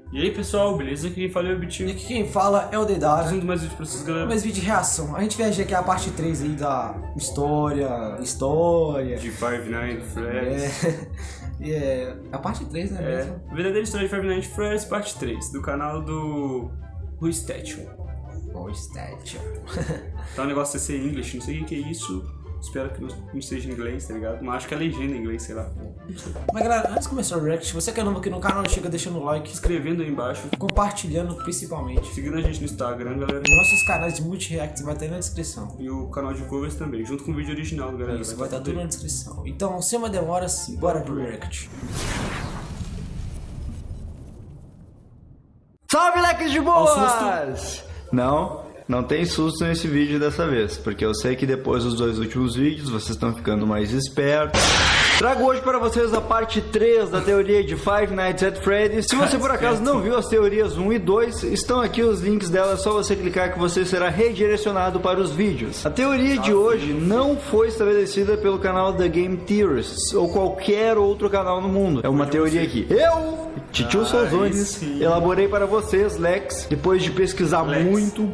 E aí pessoal, beleza? Aqui quem fala é o Bitinho. E aqui quem fala é o Dedado. Fazendo mais vídeo pra vocês, galera. Mais vídeo de reação. A gente viaja aqui a parte 3 aí da história. De Five Nights at Freddy's. É a parte 3, né mesmo? Verdadeira história de Five Nights at Freddy's, parte 3, do canal do Who Statue. Who Statue. Tá um negócio de ser English, não sei o que é isso. Espero que não seja em inglês, tá ligado? Mas acho que é legenda em inglês, sei lá. Mas galera, antes de começar o react, você que é novo aqui no canal, chega deixando o like, Se inscrevendo aí embaixo, compartilhando principalmente. seguindo a gente no Instagram, galera. Nossos canais de multi-reacts vai estar aí na descrição. E o canal de covers também, junto com o vídeo original, galera. Isso, vai estar tudo na descrição. Então, sem mais demoras, bora pro react. Salve, leques de boas! Não tem susto nesse vídeo dessa vez, porque eu sei que depois dos dois últimos vídeos vocês estão ficando mais espertos. Trago hoje para vocês a parte 3 da teoria de Five Nights at Freddy's. Se você por acaso não viu as teorias 1 e 2, estão aqui os links delas, é só você clicar que você será redirecionado para os vídeos. A teoria de hoje não foi estabelecida pelo canal The Game Theorists ou qualquer outro canal no mundo. É uma teoria que eu, Titio Souzones, elaborei para vocês, Lex, depois de pesquisar muito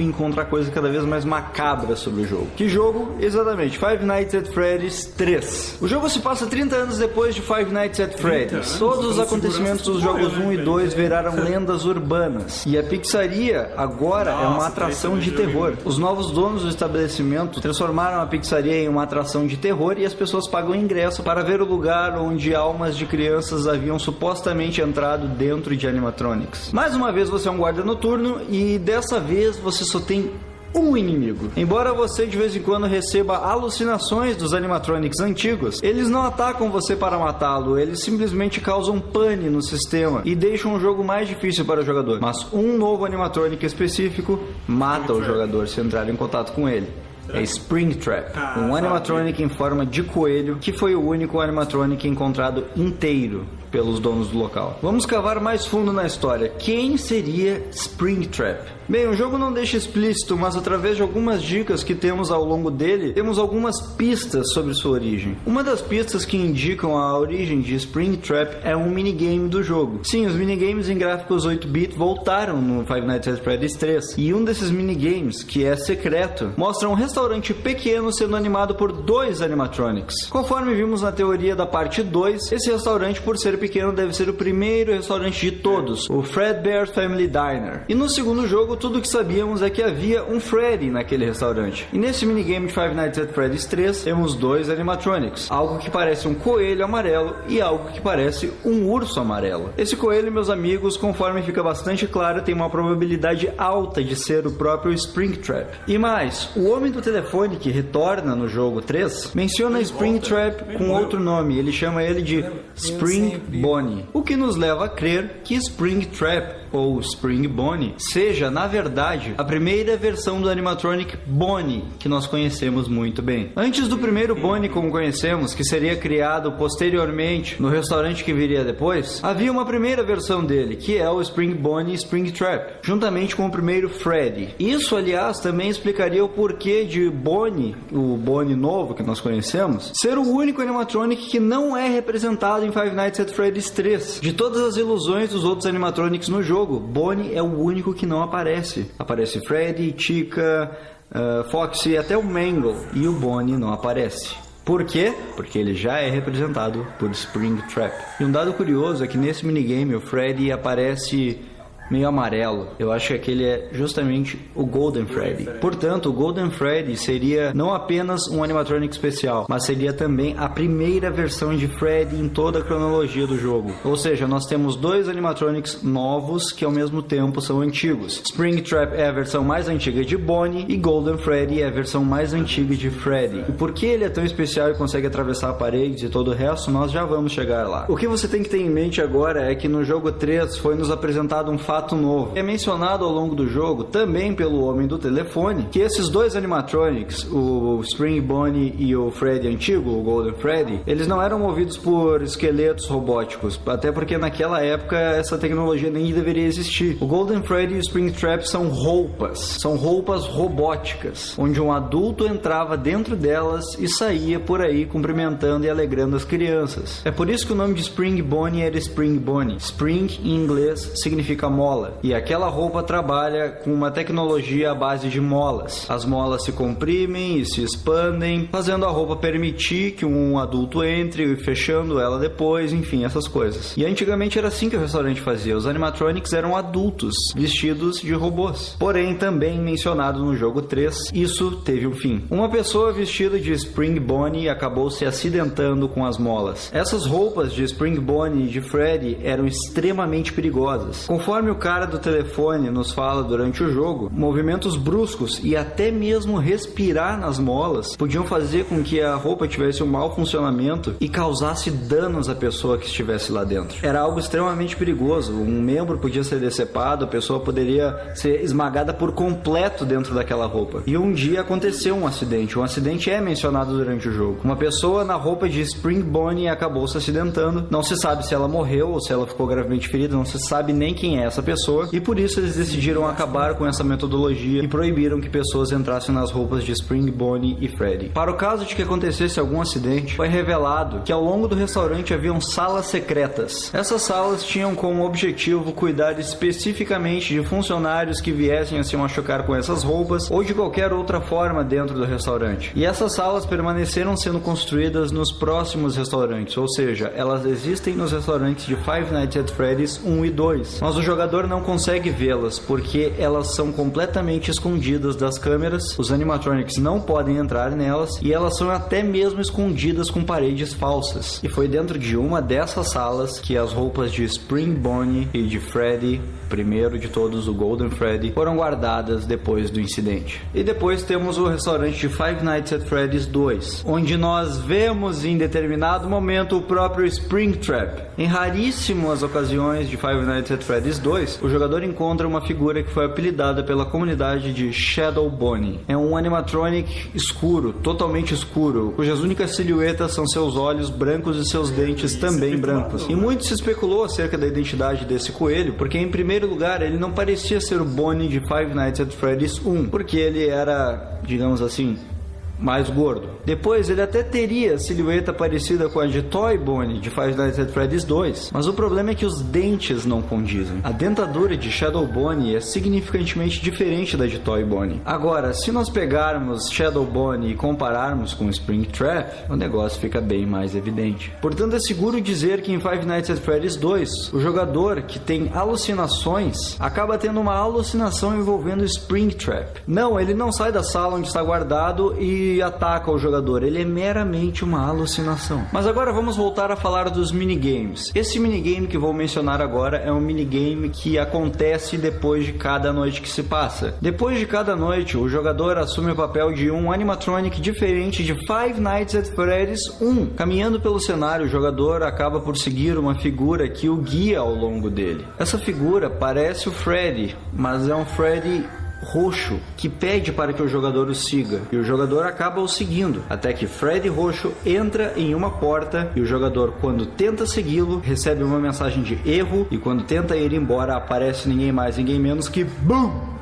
e encontrar coisas cada vez mais macabras sobre o jogo. Que jogo? Exatamente, Five Nights at Freddy's 3. O jogo se passa 30 anos depois de Five Nights at Freddy's. Todos os acontecimentos dos jogos 1 e 2 viraram lendas urbanas. E a pizzaria agora é uma atração de terror. Os novos donos do estabelecimento transformaram a pizzaria em uma atração de terror e as pessoas pagam ingresso para ver o lugar onde almas de crianças haviam supostamente entrado dentro de animatronics. Mais uma vez você é um guarda noturno e dessa vez você só tem um inimigo. Embora você de vez em quando receba alucinações dos animatronics antigos, eles não atacam você para matá-lo, eles simplesmente causam pane no sistema e deixam o jogo mais difícil para o jogador. Mas um novo animatronic específico mata o jogador se entrar em contato com ele. É Springtrap, um animatronic em forma de coelho que foi o único animatronic encontrado inteiro pelos donos do local. Vamos cavar mais fundo na história. Quem seria Springtrap? Bem, o jogo não deixa explícito, mas através de algumas dicas que temos ao longo dele, temos algumas pistas sobre sua origem. Uma das pistas que indicam a origem de Springtrap é um minigame do jogo. Sim, os minigames em gráficos 8-bit voltaram no Five Nights at Freddy's 3. E um desses minigames, que é secreto, mostra um restaurante pequeno sendo animado por 2 animatronics. Conforme vimos na teoria da parte 2, esse restaurante, por ser pequeno, deve ser o primeiro restaurante de todos, o Fredbear Family Diner. E no segundo jogo, tudo que sabíamos é que havia um Freddy naquele restaurante. E nesse minigame de Five Nights at Freddy's 3, temos 2 animatronics, algo que parece um coelho amarelo e algo que parece um urso amarelo. Esse coelho, meus amigos, conforme fica bastante claro, tem uma probabilidade alta de ser o próprio Springtrap. E mais, o homem do telefone que retorna no jogo 3 menciona Springtrap com outro nome, ele chama ele de Spring Bonnie, o que nos leva a crer que Springtrap ou Spring Bonnie seja, na verdade, a primeira versão do animatronic Bonnie que nós conhecemos muito bem. Antes do primeiro Bonnie como conhecemos, que seria criado posteriormente no restaurante que viria depois, havia uma primeira versão dele, que é o Spring Bonnie Springtrap, juntamente com o primeiro Freddy. Isso, aliás, também explicaria o porquê de Bonnie, o Bonnie novo que nós conhecemos, ser o único animatronic que não é representado em Five Nights at Freddy's 3. De todas as ilusões dos outros animatronics no jogo, Bonnie é o único que não aparece. Aparece Freddy, Chica, Foxy e até o Mangle. E o Bonnie não aparece. Por quê? Porque ele já é representado por Springtrap. E um dado curioso é que nesse minigame o Freddy aparece meio amarelo. Eu acho que aquele é justamente o Golden Freddy. Portanto, o Golden Freddy seria não apenas um animatronic especial, mas seria também a primeira versão de Freddy em toda a cronologia do jogo. Ou seja, nós temos 2 animatronics novos que ao mesmo tempo são antigos. Springtrap é a versão mais antiga de Bonnie e Golden Freddy é a versão mais antiga de Freddy. E por que ele é tão especial e consegue atravessar paredes e todo o resto, nós já vamos chegar lá. O que você tem que ter em mente agora é que no jogo 3 foi nos apresentado um fato novo. É mencionado ao longo do jogo, também pelo homem do telefone, que esses dois animatronics, o Spring Bonnie e o Freddy antigo, o Golden Freddy, eles não eram movidos por esqueletos robóticos, até porque naquela época essa tecnologia nem deveria existir. O Golden Freddy e o Springtrap são roupas robóticas, onde um adulto entrava dentro delas e saía por aí cumprimentando e alegrando as crianças. É por isso que o nome de Spring Bonnie era Spring Bonnie. Spring em inglês significa mola, e aquela roupa trabalha com uma tecnologia à base de molas. As molas se comprimem e se expandem, fazendo a roupa permitir que um adulto entre e fechando ela depois, enfim, essas coisas. E antigamente era assim que o restaurante fazia. Os animatronics eram adultos vestidos de robôs. Porém, também mencionado no jogo 3, isso teve um fim. Uma pessoa vestida de Spring Bonnie acabou se acidentando com as molas. Essas roupas de Spring Bonnie e de Freddy eram extremamente perigosas. Conforme o cara do telefone nos fala durante o jogo, movimentos bruscos e até mesmo respirar nas molas podiam fazer com que a roupa tivesse um mau funcionamento e causasse danos à pessoa que estivesse lá dentro. Era algo extremamente perigoso. Um membro podia ser decepado, a pessoa poderia ser esmagada por completo dentro daquela roupa. E um dia aconteceu um acidente. Um acidente é mencionado durante o jogo. Uma pessoa na roupa de Spring Bonnie acabou se acidentando. Não se sabe se ela morreu ou se ela ficou gravemente ferida, não se sabe nem quem é essa pessoa. E por isso eles decidiram acabar com essa metodologia e proibiram que pessoas entrassem nas roupas de Spring Bonnie e Freddy. Para o caso de que acontecesse algum acidente, foi revelado que ao longo do restaurante haviam salas secretas. Essas salas tinham como objetivo cuidar especificamente de funcionários que viessem a se machucar com essas roupas ou de qualquer outra forma dentro do restaurante. E essas salas permaneceram sendo construídas nos próximos restaurantes, ou seja, elas existem nos restaurantes de Five Nights at Freddy's 1 e 2, mas o jogador não consegue vê-las porque elas são completamente escondidas das câmeras, os animatronics não podem entrar nelas e elas são até mesmo escondidas com paredes falsas. E foi dentro de uma dessas salas que as roupas de Spring Bonnie e de Freddy, primeiro de todos, o Golden Freddy, foram guardadas depois do incidente. E depois temos o restaurante de Five Nights at Freddy's 2, onde nós vemos em determinado momento o próprio Springtrap. Em raríssimas ocasiões de Five Nights at Freddy's 2, o jogador encontra uma figura que foi apelidada pela comunidade de Shadow Bonnie. É um animatronic escuro, totalmente escuro, cujas únicas silhuetas são seus olhos brancos e seus dentes também brancos. E muito se especulou acerca da identidade desse coelho, porque em primeiro lugar ele não parecia ser o Bonnie de Five Nights at Freddy's 1, porque ele era, digamos assim, mais gordo. Depois ele até teria silhueta parecida com a de Toy Bonnie de Five Nights at Freddy's 2, mas o problema é que os dentes não condizem. A dentadura de Shadow Bonnie é significantemente diferente da de Toy Bonnie. Agora, se nós pegarmos Shadow Bonnie e compararmos com Springtrap, o negócio fica bem mais evidente. Portanto, é seguro dizer que em Five Nights at Freddy's 2, o jogador que tem alucinações acaba tendo uma alucinação envolvendo Springtrap. Não, ele não sai da sala onde está guardado e ataca o jogador, ele é meramente uma alucinação. Mas agora vamos voltar a falar dos minigames. Esse minigame que vou mencionar agora é um minigame que acontece depois de cada noite que se passa. Depois de cada noite, o jogador assume o papel de um animatronic diferente de Five Nights at Freddy's 1. Caminhando pelo cenário, o jogador acaba por seguir uma figura que o guia ao longo dele. Essa figura parece o Freddy, mas é um Freddy roxo que pede para que o jogador o siga, e o jogador acaba o seguindo até que Freddy roxo entra em uma porta e o jogador, quando tenta segui-lo, recebe uma mensagem de erro, e quando tenta ir embora aparece ninguém mais, ninguém menos que BOOM!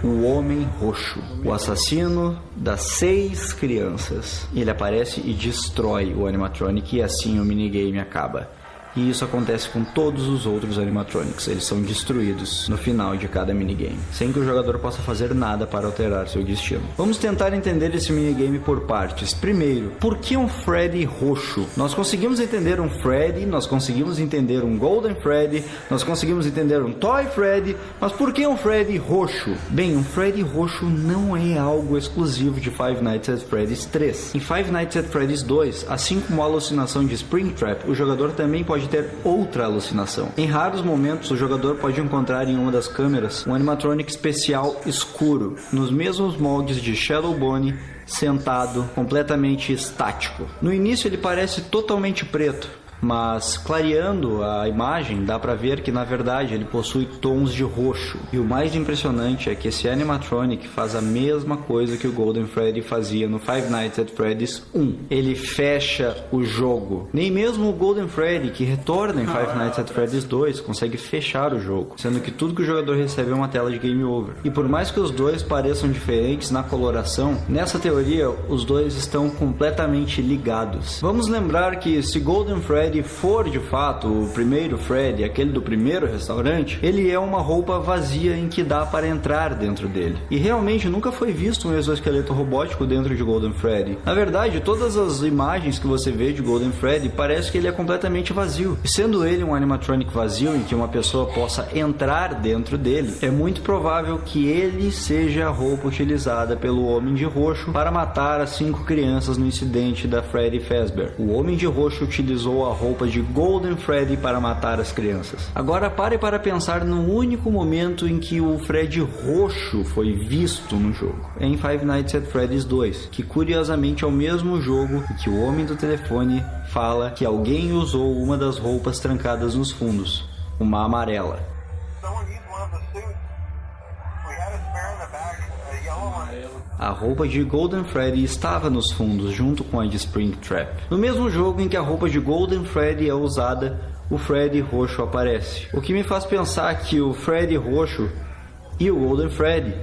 O Homem Roxo, o assassino das 6 crianças. Ele aparece e destrói o animatronic e assim o minigame acaba. E isso acontece com todos os outros animatronics. Eles são destruídos no final de cada minigame, sem que o jogador possa fazer nada para alterar seu destino. Vamos tentar entender esse minigame por partes. Primeiro, por que um Freddy roxo? Nós conseguimos entender um Freddy, nós conseguimos entender um Golden Freddy, nós conseguimos entender um Toy Freddy, mas por que um Freddy roxo? Bem, um Freddy roxo não é algo exclusivo de Five Nights at Freddy's 3. Em Five Nights at Freddy's 2, assim como a alucinação de Springtrap, o jogador também pode ter outra alucinação. Em raros momentos, o jogador pode encontrar em uma das câmeras um animatronic especial escuro, nos mesmos moldes de Shadow Bonnie, sentado, completamente estático. No início ele parece totalmente preto, mas clareando a imagem dá pra ver que na verdade ele possui tons de roxo. E o mais impressionante é que esse animatronic faz a mesma coisa que o Golden Freddy fazia no Five Nights at Freddy's 1. Ele fecha o jogo. Nem mesmo o Golden Freddy, que retorna em Five Nights at Freddy's 2, consegue fechar o jogo, sendo que tudo que o jogador recebe é uma tela de game over. E por mais que os dois pareçam diferentes na coloração, nessa teoria os dois estão completamente ligados. Vamos lembrar que se Golden Freddy for de fato o primeiro Freddy, aquele do primeiro restaurante, ele é uma roupa vazia em que dá para entrar dentro dele. E realmente nunca foi visto um exoesqueleto robótico dentro de Golden Freddy. Na verdade, todas as imagens que você vê de Golden Freddy parece que ele é completamente vazio. E sendo ele um animatronic vazio em que uma pessoa possa entrar dentro dele, é muito provável que ele seja a roupa utilizada pelo Homem de Roxo para matar as 5 crianças no incidente da Freddy Fazbear. O Homem de Roxo utilizou a roupa de Golden Freddy para matar as crianças. Agora pare para pensar no único momento em que o Freddy roxo foi visto no jogo. É em Five Nights at Freddy's 2, que curiosamente é o mesmo jogo em que o homem do telefone fala que alguém usou uma das roupas trancadas nos fundos, uma amarela. A roupa de Golden Freddy estava nos fundos junto com a de Springtrap. No mesmo jogo em que a roupa de Golden Freddy é usada, o Freddy roxo aparece. O que me faz pensar que o Freddy roxo e o Golden Freddy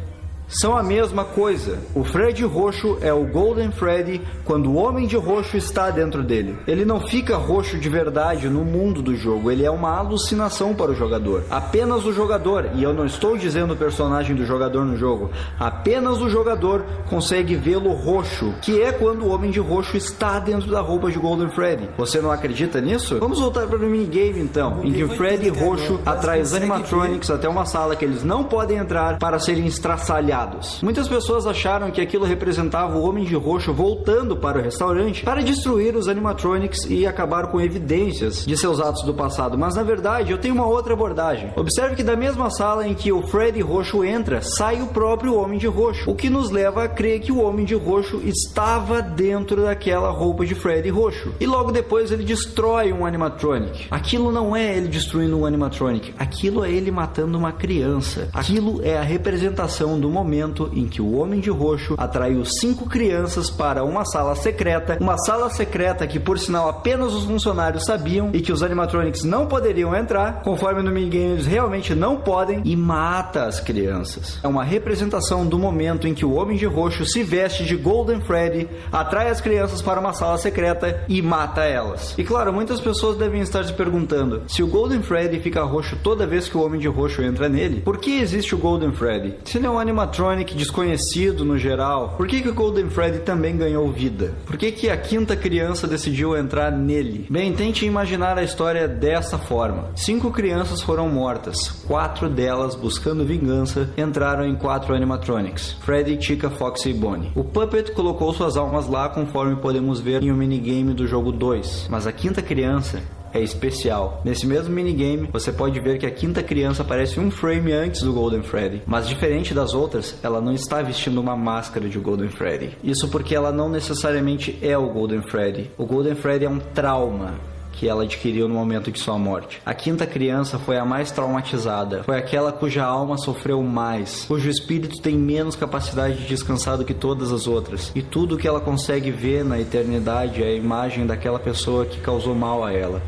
são a mesma coisa. O Freddy roxo é o Golden Freddy quando o Homem de Roxo está dentro dele. Ele não fica roxo de verdade no mundo do jogo, ele é uma alucinação para o jogador. Apenas o jogador, e eu não estou dizendo o personagem do jogador no jogo, apenas o jogador consegue vê-lo roxo, que é quando o Homem de Roxo está dentro da roupa de Golden Freddy. Você não acredita nisso? Vamos voltar para o minigame então, em que o Freddy roxo atrai os animatronics até uma sala que eles não podem entrar para serem estraçalhados. Muitas pessoas acharam que aquilo representava o Homem de Roxo voltando para o restaurante para destruir os animatronics e acabar com evidências de seus atos do passado, mas na verdade eu tenho uma outra abordagem. Observe que da mesma sala em que o Freddy roxo entra, sai o próprio Homem de Roxo, o que nos leva a crer que o Homem de Roxo estava dentro daquela roupa de Freddy roxo. E logo depois ele destrói um animatronic. Aquilo não é ele destruindo um animatronic, aquilo é ele matando uma criança. Aquilo é a representação do momento em que o Homem de Roxo atraiu 5 crianças para uma sala secreta que por sinal apenas os funcionários sabiam e que os animatronics não poderiam entrar, conforme no minigame eles realmente não podem, e mata as crianças. É uma representação do momento em que o Homem de Roxo se veste de Golden Freddy, atrai as crianças para uma sala secreta e mata elas. E claro, muitas pessoas devem estar se perguntando, se o Golden Freddy fica roxo toda vez que o Homem de Roxo entra nele, por que existe o Golden Freddy? Se ele é um animatronic desconhecido no geral, por que o Golden Freddy também ganhou vida? Por que a 5ª criança decidiu entrar nele? Bem, tente imaginar a história dessa forma. 5 crianças foram mortas, 4 delas, buscando vingança, entraram em 4 animatronics, Freddy, Chica, Foxy e Bonnie. O Puppet colocou suas almas lá, conforme podemos ver em um minigame do jogo 2, mas a 5ª criança é especial. Nesse mesmo minigame, você pode ver que a 5ª criança aparece um frame antes do Golden Freddy, mas diferente das outras, ela não está vestindo uma máscara de Golden Freddy. Isso porque ela não necessariamente é o Golden Freddy. O Golden Freddy é um trauma que ela adquiriu no momento de sua morte. A 5ª criança foi a mais traumatizada, foi aquela cuja alma sofreu mais, cujo espírito tem menos capacidade de descansar do que todas as outras, e tudo que ela consegue ver na eternidade é a imagem daquela pessoa que causou mal a ela.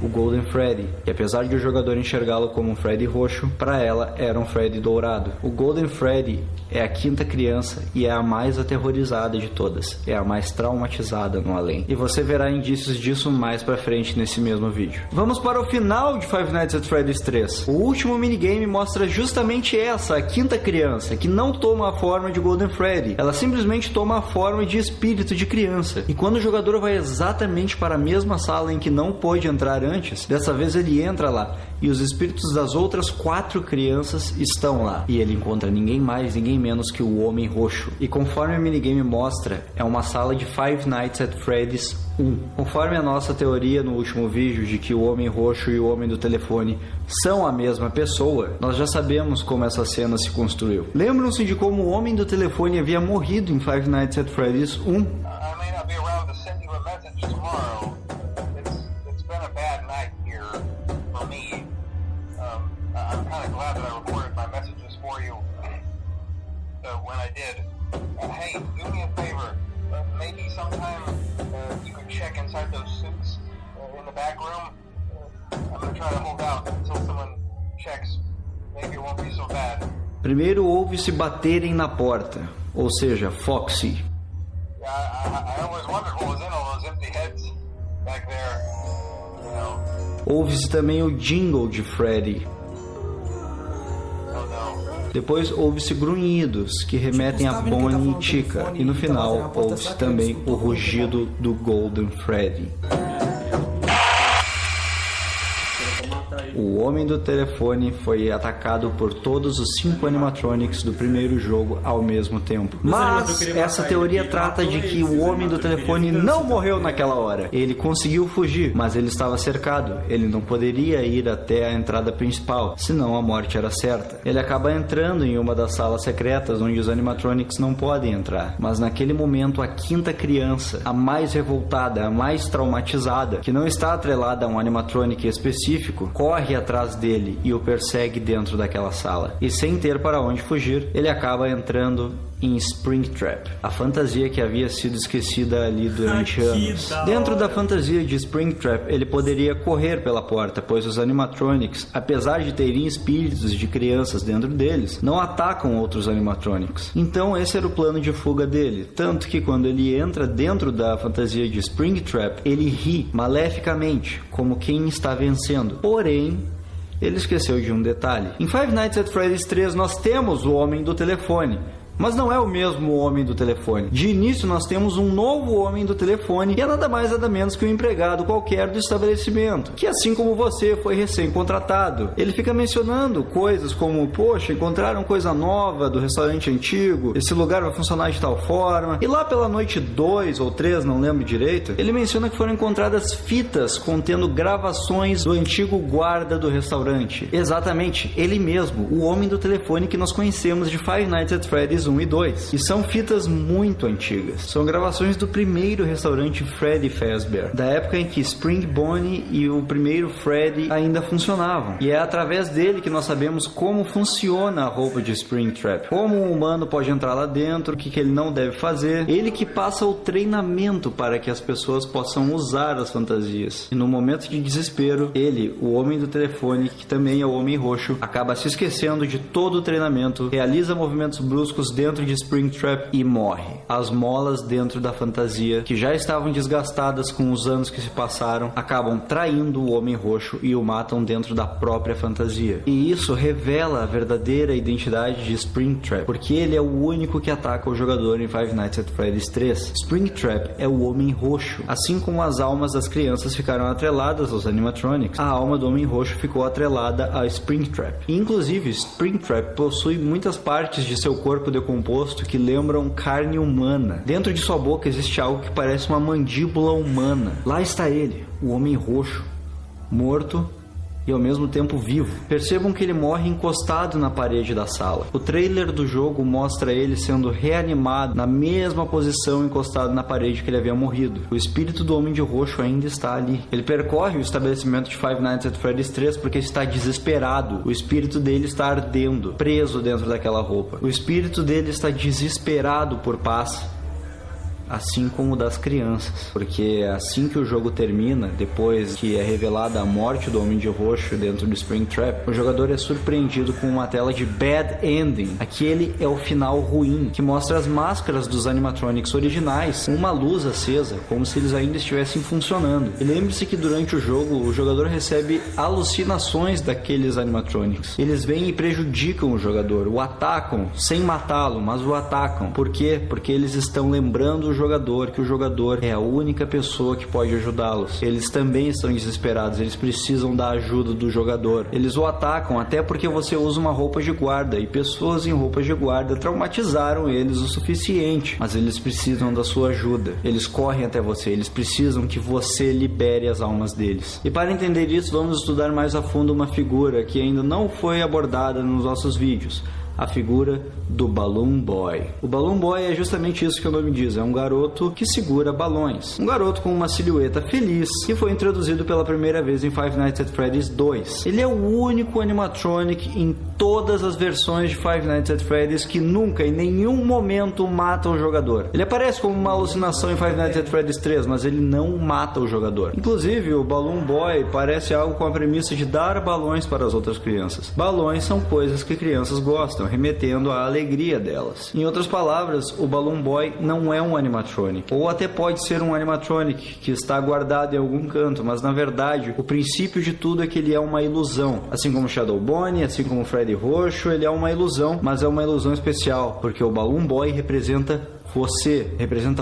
O Golden Freddy, que apesar de o jogador enxergá-lo como um Freddy roxo, para ela era um Freddy dourado. O Golden Freddy é a 5ª criança e é a mais aterrorizada de todas, é a mais traumatizada no além. E você verá indícios disso mais pra frente nesse mesmo vídeo. Vamos para o final de Five Nights at Freddy's 3. O último minigame mostra justamente essa, a 5ª criança, que não toma a forma de Golden Freddy, ela simplesmente toma a forma de espírito de criança. E quando o jogador vai exatamente para a mesma sala em que não pôde entrar antes, dessa vez ele entra lá e os espíritos das outras 4 crianças estão lá, e ele encontra ninguém mais, ninguém menos que o Homem Roxo. E conforme o minigame mostra, é uma sala de Five Nights at Freddy's 1. Conforme a nossa teoria no último vídeo de que o Homem Roxo e o Homem do Telefone são a mesma pessoa, nós já sabemos como essa cena se construiu. Lembram-se de como o Homem do Telefone havia morrido em Five Nights at Freddy's 1? hey, do me a favor. Maybe sometime you could check inside those suits in the back room. I'm gonna try to hold out until someone checks. Maybe it won't be so bad. Primeiro ouve-se baterem na porta, ou seja, Foxy. Yeah, I always wondered what was in all those empty heads back there. You know. Ouve-se também o jingle de Freddy. Oh no. Depois ouve-se grunhidos que remetem a Bonnie e Chica. E no final ouve-se também o rugido do Golden Freddy. O homem do telefone foi atacado por todos os 5 animatronics do primeiro jogo ao mesmo tempo. Mas essa teoria trata de que o homem do telefone não morreu naquela hora. Ele conseguiu fugir, mas ele estava cercado. Ele não poderia ir até a entrada principal, senão a morte era certa. Ele acaba entrando em uma das salas secretas onde os animatronics não podem entrar. Mas naquele momento a quinta criança, a mais revoltada, a mais traumatizada, que não está atrelada a um animatronic específico, corre atrás dele e o persegue dentro daquela sala. E sem ter para onde fugir, ele acaba entrando em Springtrap, a fantasia que havia sido esquecida ali durante anos. Dentro da fantasia de Springtrap, ele poderia correr pela porta, pois os animatronics, apesar de terem espíritos de crianças dentro deles, não atacam outros animatronics. Então esse era o plano de fuga dele, tanto que quando ele entra dentro da fantasia de Springtrap, ele ri maleficamente, como quem está vencendo. Porém, ele esqueceu de um detalhe. Em Five Nights at Freddy's 3 nós temos o homem do telefone, mas não é o mesmo homem do telefone. De início nós temos um novo homem do telefone, que é nada mais nada menos que um empregado qualquer do estabelecimento, que assim como você foi recém-contratado. Ele fica mencionando coisas como: poxa, encontraram coisa nova do restaurante antigo, esse lugar vai funcionar de tal forma. E lá pela noite 2 ou 3, não lembro direito, ele menciona que foram encontradas fitas contendo gravações do antigo guarda do restaurante. Exatamente, ele mesmo, o homem do telefone que nós conhecemos de Five Nights at Freddy's 1 e 2. E são fitas muito antigas. São gravações do primeiro restaurante Freddy Fazbear, da época em que Spring Bonnie e o primeiro Freddy ainda funcionavam. E é através dele que nós sabemos como funciona a roupa de Springtrap, como um humano pode entrar lá dentro, o que ele não deve fazer. Ele que passa o treinamento para que as pessoas possam usar as fantasias. E no momento de desespero, ele, o homem do telefone, que também é o homem roxo, acaba se esquecendo de todo o treinamento, realiza movimentos bruscos dentro de Springtrap e morre. As molas dentro da fantasia, que já estavam desgastadas com os anos que se passaram, acabam traindo o homem roxo e o matam dentro da própria fantasia. E isso revela a verdadeira identidade de Springtrap, porque ele é o único que ataca o jogador em Five Nights at Freddy's 3. Springtrap é o homem roxo. Assim como as almas das crianças ficaram atreladas aos animatronics, a alma do homem roxo ficou atrelada a Springtrap. E, inclusive, Springtrap possui muitas partes de seu corpo decomposto que lembram carne humana. Dentro de sua boca existe algo que parece uma mandíbula humana. Lá está ele, o homem roxo, morto e ao mesmo tempo vivo. Percebam que ele morre encostado na parede da sala. O trailer do jogo mostra ele sendo reanimado na mesma posição, encostado na parede que ele havia morrido. O espírito do Homem de Roxo ainda está ali. Ele percorre o estabelecimento de Five Nights at Freddy's 3 porque está desesperado. O espírito dele está ardendo, preso dentro daquela roupa. O espírito dele está desesperado por paz, assim como o das crianças, porque assim que o jogo termina, depois que é revelada a morte do Homem de Roxo dentro do Springtrap, o jogador é surpreendido com uma tela de Bad Ending. Aquele é o final ruim, que mostra as máscaras dos animatronics originais, com uma luz acesa, como se eles ainda estivessem funcionando. E lembre-se que durante o jogo, o jogador recebe alucinações daqueles animatronics. Eles vêm e prejudicam o jogador, o atacam, sem matá-lo, mas o atacam. Por quê? Porque eles estão lembrando o jogador que o jogador é a única pessoa que pode ajudá-los. Eles também estão desesperados, eles precisam da ajuda do jogador. Eles o atacam até porque você usa uma roupa de guarda, e pessoas em roupas de guarda traumatizaram eles o suficiente, mas eles precisam da sua ajuda. Eles correm até você, eles precisam que você libere as almas deles. E para entender isso, vamos estudar mais a fundo uma figura que ainda não foi abordada nos nossos vídeos: a figura do Balloon Boy. O Balloon Boy é justamente isso que o nome diz, é um garoto que segura balões. Um garoto com uma silhueta feliz que foi introduzido pela primeira vez em Five Nights at Freddy's 2. Ele é o único animatronic em todas as versões de Five Nights at Freddy's que nunca, em nenhum momento, mata o jogador. Ele aparece como uma alucinação em Five Nights at Freddy's 3, mas ele não mata o jogador. Inclusive, o Balloon Boy parece algo com a premissa de dar balões para as outras crianças. Balões são coisas que crianças gostam, remetendo à alegria delas. Em outras palavras, o Balloon Boy não é um animatronic, ou até pode ser um animatronic que está guardado em algum canto, mas na verdade, o princípio de tudo é que ele é uma ilusão. Assim como Shadow Bonnie, assim como Freddy Roxo, ele é uma ilusão, mas é uma ilusão especial, porque o Balloon Boy representa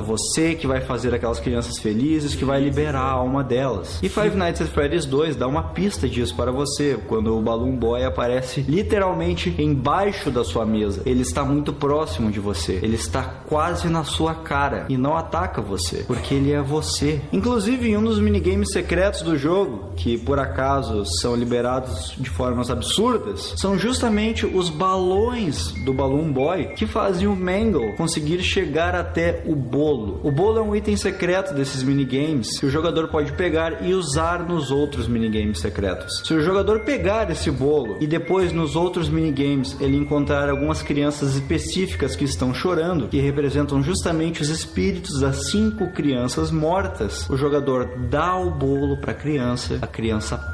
você que vai fazer aquelas crianças felizes, que vai liberar a alma delas. E Five Nights at Freddy's 2 dá uma pista disso para você, quando o Balloon Boy aparece literalmente embaixo da sua mesa. Ele está muito próximo de você, ele está quase na sua cara e não ataca você, porque ele é você. Inclusive, em um dos minigames secretos do jogo, que por acaso são liberados de formas absurdas, são justamente os balões do Balloon Boy que fazem o Mangle conseguir chegar até o bolo. O bolo é um item secreto desses minigames que o jogador pode pegar e usar nos outros minigames secretos. Se o jogador pegar esse bolo e depois nos outros minigames ele encontrar algumas crianças específicas que estão chorando, que representam justamente os espíritos das 5 crianças mortas, o jogador dá o bolo para a criança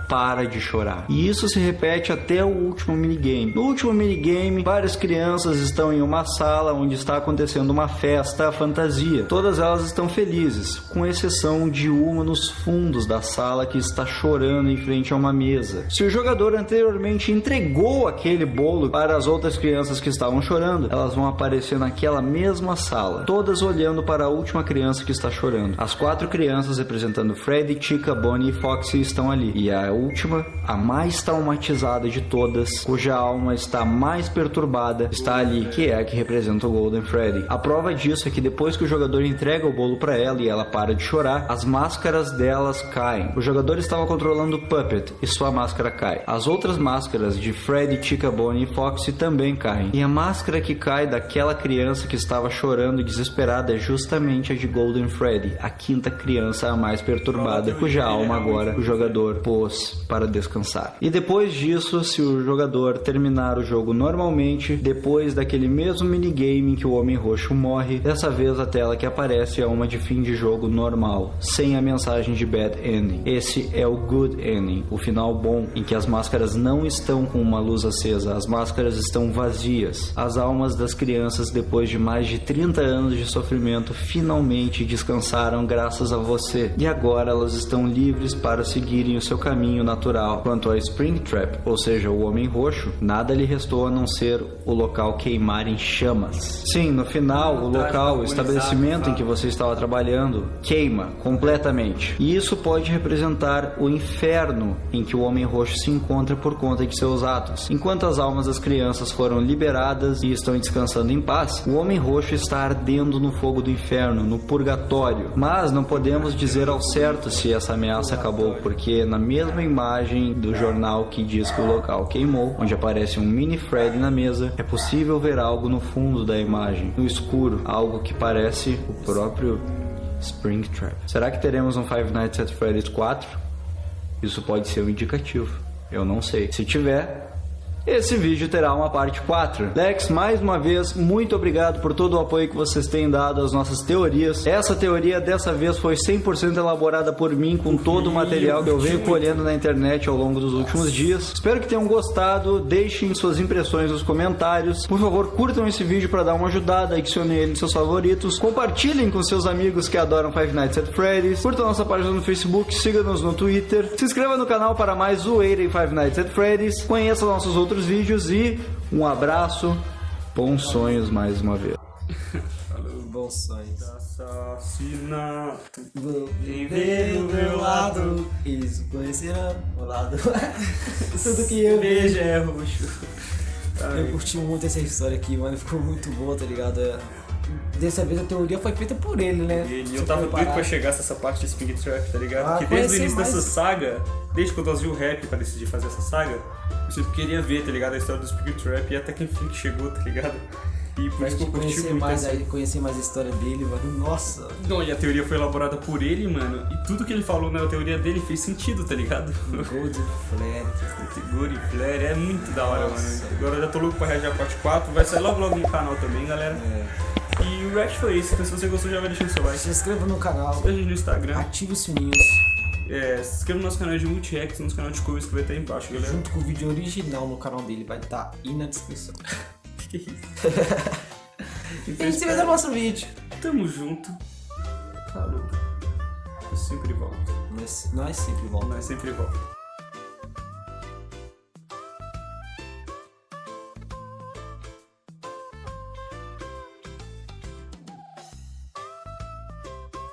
para de chorar. E isso se repete até o último minigame. No último minigame, várias crianças estão em uma sala onde está acontecendo uma festa fantasia. Todas elas estão felizes, com exceção de uma nos fundos da sala que está chorando em frente a uma mesa. Se o jogador anteriormente entregou aquele bolo para as outras crianças que estavam chorando, elas vão aparecer naquela mesma sala, todas olhando para a última criança que está chorando. As 4 crianças representando Freddy, Chica, Bonnie e Foxy estão ali. E a última, a mais traumatizada de todas, cuja alma está mais perturbada, está ali, que é a que representa o Golden Freddy. A prova disso é que depois que o jogador entrega o bolo para ela e ela para de chorar, as máscaras delas caem. O jogador estava controlando o Puppet e sua máscara cai. As outras máscaras de Freddy, Chica, Bonnie e Foxy também caem. E a máscara que cai daquela criança que estava chorando e desesperada é justamente a de Golden Freddy, a 5ª criança a mais perturbada, cuja alma agora o jogador pôs para descansar. E depois disso, se o jogador terminar o jogo normalmente, depois daquele mesmo minigame em que o Homem Roxo morre, dessa vez a tela que aparece é uma de fim de jogo normal, sem a mensagem de Bad Ending. Esse é o Good Ending, o final bom, em que as máscaras não estão com uma luz acesa, as máscaras estão vazias. As almas das crianças, depois de mais de 30 anos de sofrimento, finalmente descansaram graças a você. E agora elas estão livres para seguirem o seu caminho natural. Quanto a Springtrap, ou seja, o Homem Roxo, nada lhe restou a não ser o local queimar em chamas. Sim, no final, o local, o estabelecimento em que você estava trabalhando, queima completamente. E isso pode representar o inferno em que o Homem Roxo se encontra por conta de seus atos. Enquanto as almas das crianças foram liberadas e estão descansando em paz, o Homem Roxo está ardendo no fogo do inferno, no purgatório. Mas não podemos dizer ao certo se essa ameaça acabou, porque na mesma imagem do jornal que diz que o local queimou, onde aparece um mini Freddy na mesa, é possível ver algo no fundo da imagem, no escuro, algo que parece o próprio Springtrap. Será que teremos um Five Nights at Freddy's 4? Isso pode ser um indicativo. Eu não sei. Se tiver, esse vídeo terá uma parte 4. Lex, mais uma vez, muito obrigado por todo o apoio que vocês têm dado às nossas teorias. Essa teoria dessa vez foi 100% elaborada por mim, com todo o material que eu venho colhendo na internet ao longo dos últimos dias. Espero que tenham gostado. Deixem suas impressões nos comentários. Por favor, curtam esse vídeo para dar uma ajudada, adicionem ele nos seus favoritos. Compartilhem com seus amigos que adoram Five Nights at Freddy's. Curtam nossa página no Facebook, siga-nos no Twitter. Se inscreva no canal para mais zoeira em Five Nights at Freddy's. Conheça nossos outros vídeos e um abraço, bons sonhos mais uma vez. Bons sonhos. Assassinato. Vou viver do meu lado, eles conhecerão o lado. Tudo que eu vejo é roxo. Eu curti muito essa história aqui, mano, ficou muito boa, tá ligado? Dessa vez a teoria foi feita por ele, né? E eu tava doido pra chegar nessa parte de Springtrap, tá ligado? Que desde o início dessa saga, desde quando nós vimos o rap pra decidir fazer essa saga, Eu sempre queria ver, tá ligado? A história do Spirit Trap e até que enfim chegou, tá ligado? E por Pra isso que eu gente curti conhecer muito mais, essa- aí, conhecer mais a história dele, mano. Nossa, Não, e a teoria foi elaborada por ele, mano. E tudo que ele falou na teoria dele fez sentido, tá ligado? Gold Flare. Guri Flare é muito da hora, Nossa. mano. Agora eu já tô louco pra reagir a parte 4. Vai sair logo no canal também, galera. E o react foi isso. Então se você gostou, já vai deixando seu like. Se inscreva no canal, Siga a gente no Instagram. ative os sininhos, Se inscreva no nosso canal de Multi-React, no nosso canal de covers que vai estar aí embaixo, galera. junto com o vídeo original no canal dele, vai estar aí na descrição. Que isso? E Então, a gente se vê no nosso vídeo. tamo junto. Falou. Eu sempre volto. Nós sempre voltamos. Nós sempre volto.